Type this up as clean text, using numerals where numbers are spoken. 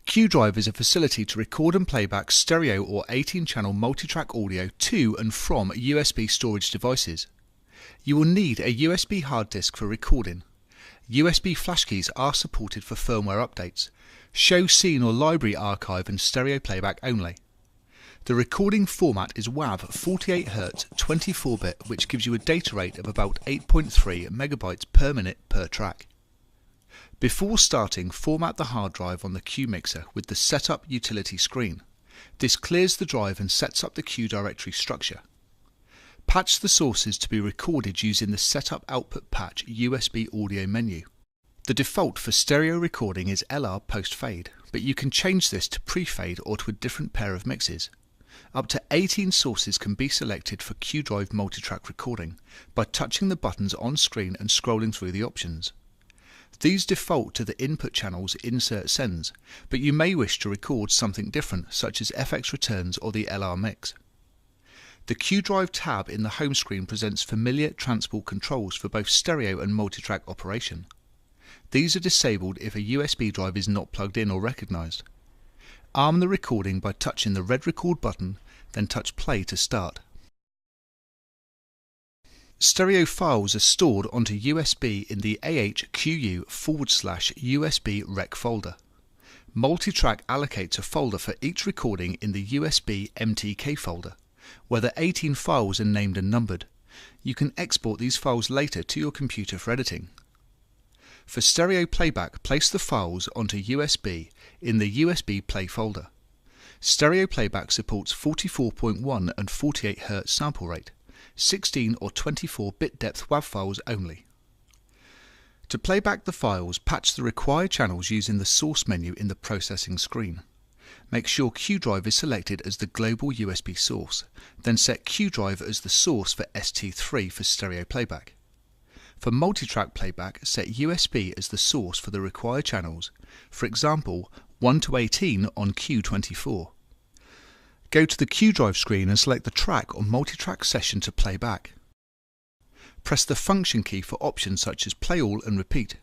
Qdrive is a facility to record and playback stereo or 18-channel multitrack audio to and from USB storage devices. You will need a USB hard disk for recording. USB flash keys are supported for firmware updates. Show scene or library archive and stereo playback only. The recording format is WAV 48Hz 24-bit, which gives you a data rate of about 8.3 megabytes per minute per track. Before starting, format the hard drive on the Q mixer with the Setup utility screen. This clears the drive and sets up the Q directory structure. Patch the sources to be recorded using the Setup Output Patch USB audio menu. The default for stereo recording is LR post-fade, but you can change this to pre-fade or to a different pair of mixes. Up to 18 sources can be selected for Qdrive multitrack recording by touching the buttons on screen and scrolling through the options. These default to the input channels Insert Sends, but you may wish to record something different such as FX returns or the LR mix. The Qdrive tab in the home screen presents familiar transport controls for both stereo and multitrack operation. These are disabled if a USB drive is not plugged in or recognized. Arm the recording by touching the red record button, then touch play to start. Stereo files are stored onto USB in the AHQU/USB rec folder. Multitrack allocates a folder for each recording in the USB MTK folder, where the 18 files are named and numbered. You can export these files later to your computer for editing. For stereo playback, place the files onto USB in the USB Play folder. Stereo playback supports 44.1 and 48 Hz sample rate, 16 or 24-bit depth WAV files only. To playback the files, patch the required channels using the source menu in the processing screen. Make sure Qdrive is selected as the global USB source, then set Qdrive as the source for ST3 for stereo playback. For multitrack playback, set USB as the source for the required channels, for example 1 to 18 on Q24. Go to the Qdrive screen and select the track or multitrack session to play back. Press the function key for options such as play all and repeat.